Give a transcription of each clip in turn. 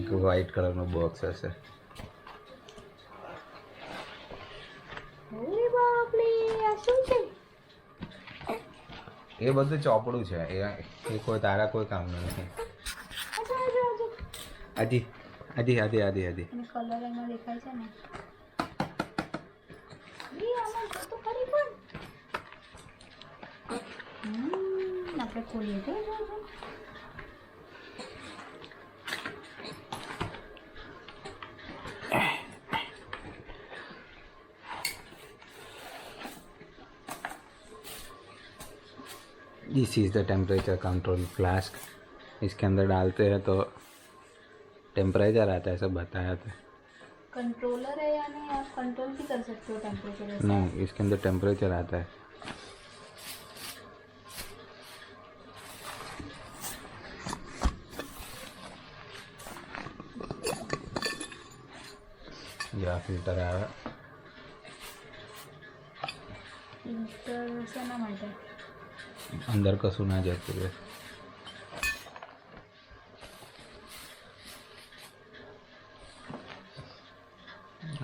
White કલરનું box હશે. એ બધું ચોપડું છે, એ કોઈ તારા કોઈ કામનું નથી. આજી આજી આજી આજી આજી કલર એમાં દેખાય છે ને. આપણે ખોલીએ તો this is the temperature control flask. इसके अंदर डालते हैं तो टेम्परेचर आता है, सब बताया था. कंट्रोलर है यानी आप कंट्रोल भी कर सकते हो टेम्परेचर. नहीं, इसके अंदर टेम्परेचर आता है. या फिल्टर आया ફિલ્ટર શેના માટે? અંદર કશું ના જતું રહે.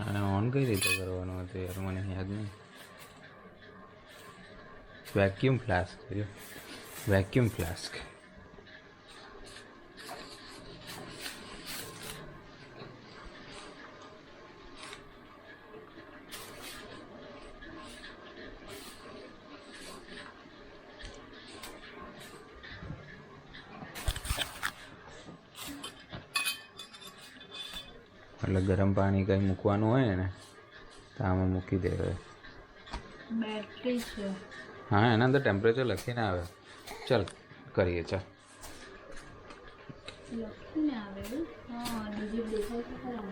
આને ઓન કઈ રીતે કરવાનું હતું યાર, મને યાદ નહીં. Vacuum flask, vacuum flask. એટલે ગરમ પાણી કંઈ મૂકવાનું હોય ને તો આમાં મૂકી દેવાય. બેટરી છે. હા, એના અંદર ટેમ્પરેચર લખીને આવે. ચાલ કરીએ, ચાલ. લખીને આવે? હા, ડિજિટ દેખાય છે ખરા.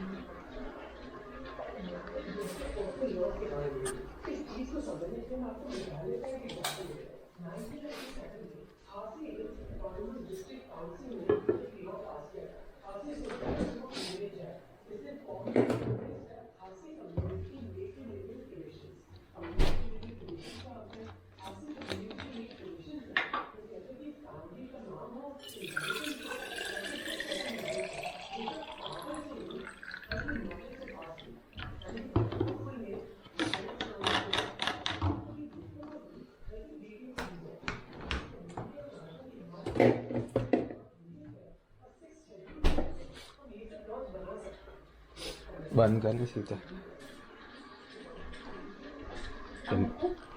બંધ કરી સીધા.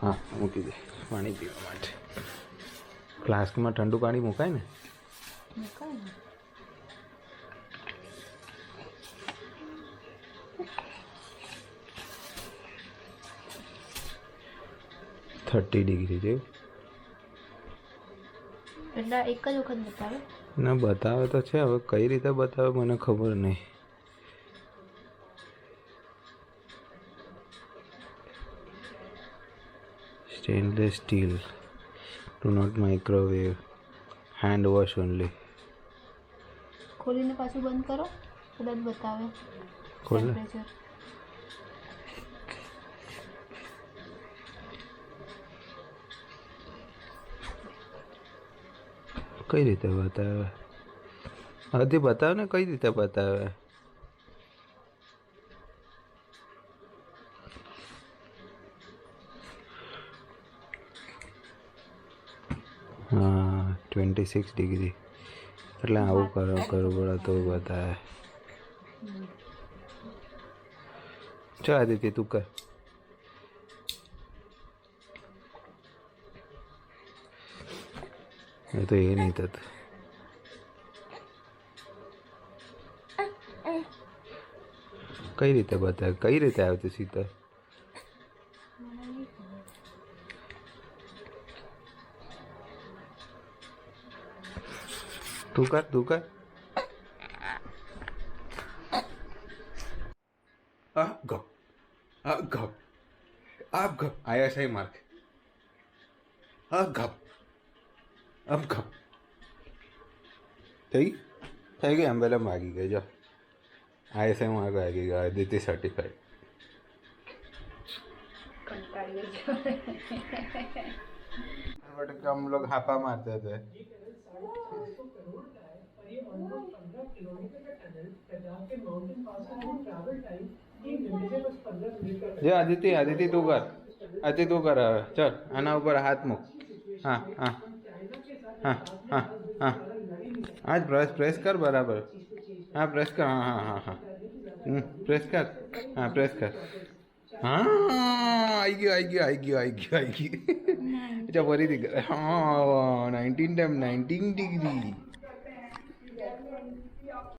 હા, મૂકી દે પાણી પીવા માટે. ફ્લાસ્કમાં ઠંડુ પાણી મુકાય ને? મુકાય ને. 30 ડિગ્રી જેવું. એટલે એક જ વખત બતાવે? ના, બતાવે તો છે, હવે કઈ રીતે બતાવે મને ખબર નહીં. Stainless steel, do not microwave, hand wash only. ખોલીને પાછું બંધ કરો, કદાચ બતાવે ખોલે. ટેમ્પરેચર. કઈ રીતે બતાવે? હજી બતાવે ને, કઈ રીતે બતાવે? હા, 26 ડિગ્રી. એટલે આવું કરવું પડે તો બતાવે. ચાલ આદિત્ય, તું કર. એ તો એ નહીં થતું. કઈ રીતે બતાવે? કઈ રીતે આવતું શીતળ? તું કર, તું કર. ગપ ગપ ગપ. આયા છે માર્ક. ગપ ગપ. થઈ ગઈ એમ્બેલમ વાગી ગઈ. જો આઈએસઆઈ માર્ક વાગી ગયો. આદિત્ય સર્ટિફાઈડ. हम लोग हापा मारते थे. જે આદિત્ય તું કર. તું કર હવે. ચલ આના ઉપર હાથ મૂક. હા હા હા હા હા હા જ પ્રેસ કર બરાબર. હા પ્રેસ કર. હા હા હા હા પ્રેસ કર. હા પ્રેસ કર. હા આવી ગયું. અચ્છા ફરીથી કર. હા 19 ટાઈમ 19 ડિગ્રી.